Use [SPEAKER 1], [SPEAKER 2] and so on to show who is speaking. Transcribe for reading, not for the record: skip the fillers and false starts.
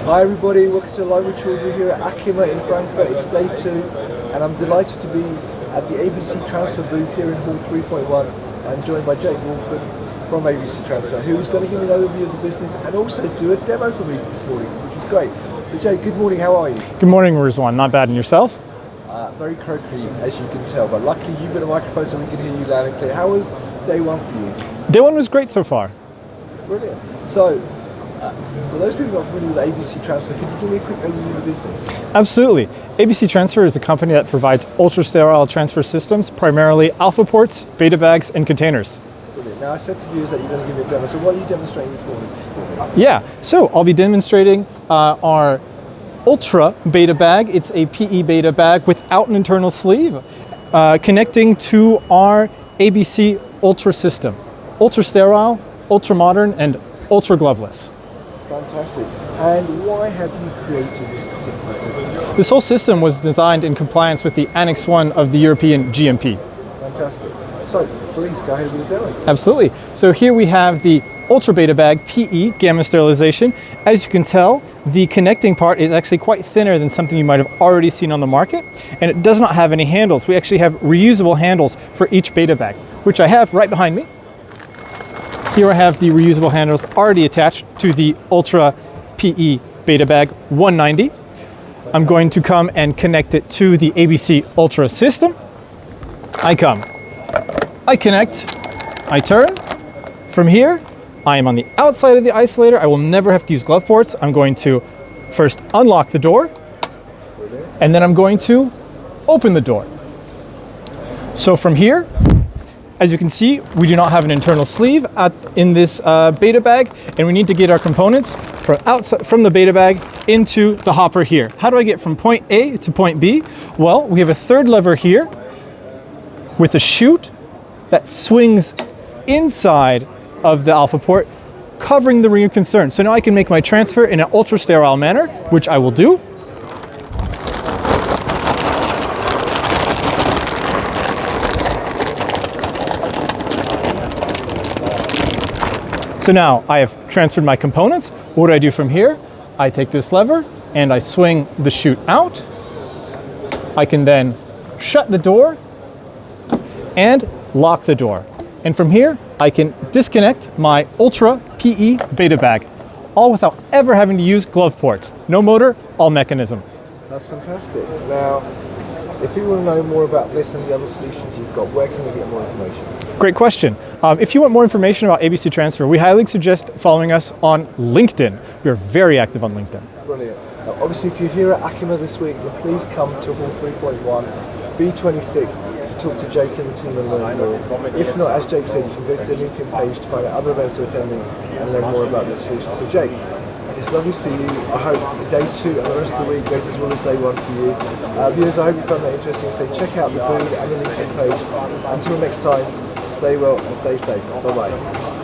[SPEAKER 1] Hi everybody, welcome to Live with Children here at ACHEMA in Frankfurt. It's day 2 and I'm delighted to be at the ABC Transfer booth here in Hall 3.1. I'm joined by Jake Wolford from ABC Transfer, who's going to give me an overview of the business and also do a demo for me this morning, which is great. So Jake, good morning, how are you?
[SPEAKER 2] Good morning, Rizwan. Not bad, and yourself?
[SPEAKER 1] Very croaky, as you can tell, but luckily you've got a microphone so we can hear you loud and clear. How was day 1 for you?
[SPEAKER 2] Day 1 was great so far.
[SPEAKER 1] Brilliant. So, for those people not familiar with ABC Transfer, could you give me a quick overview of the business?
[SPEAKER 2] Absolutely. ABC Transfer is a company that provides ultra-sterile transfer systems, primarily alpha ports, beta bags, and containers.
[SPEAKER 1] Brilliant. Now, I said to viewers that you're going to give me a demo, so what are you demonstrating this morning?
[SPEAKER 2] Yeah, so I'll be demonstrating our Ultra beta bag. It's a PE beta bag without an internal sleeve, connecting to our ABC Ultra system. Ultra sterile, ultra modern, and ultra gloveless.
[SPEAKER 1] Fantastic. And why have you created this particular system?
[SPEAKER 2] This whole system was designed in compliance with the Annex 1 of the European GMP.
[SPEAKER 1] Fantastic. So, please go ahead with the demo.
[SPEAKER 2] Absolutely. So here we have the Ultra Beta Bag PE gamma sterilization. As you can tell, the connecting part is actually quite thinner than something you might have already seen on the market, and it does not have any handles. We actually have reusable handles for each beta bag, which I have right behind me. Here I have the reusable handles already attached to the Ultra PE Beta Bag 190. I'm going to come and connect it to the ABC Ultra system. I come, I connect, I turn. From here, I am on the outside of the isolator. I will never have to use glove ports. I'm going to first unlock the door, and then I'm going to open the door. So from here, as you can see, we do not have an internal sleeve in this beta bag, and we need to get our components from the beta bag into the hopper here. How do I get from point A to point B? Well, we have a third lever here with a chute that swings inside of the alpha port, covering the ring of concern. So now I can make my transfer in an ultra sterile manner, which I will do. So now I have transferred my components. What do I do from here? I take this lever and I swing the chute out. I can then shut the door and lock the door. And from here, I can disconnect my Ultra PE beta bag, all without ever having to use glove ports. No motor, all mechanism.
[SPEAKER 1] That's fantastic. Now, if you want to know more about this and the other solutions you've got, where can we get more information?
[SPEAKER 2] Great question. If you want more information about ABC Transfer, we highly suggest following us on LinkedIn. We are very active on LinkedIn.
[SPEAKER 1] Brilliant. Now, obviously, if you're here at ACHEMA this week, then please come to Hall 3.1, B26, to talk to Jake and the team and learn more. If not, as Jake said, you can go to the LinkedIn page to find out other events they're attending and learn more about the solution. So Jake, it's lovely to see you. I hope day 2 and the rest of the week goes as well as day 1 for you. Viewers, I hope you found that interesting. So check out the booth and the LinkedIn page. Until next time, stay well and stay safe. Bye-bye.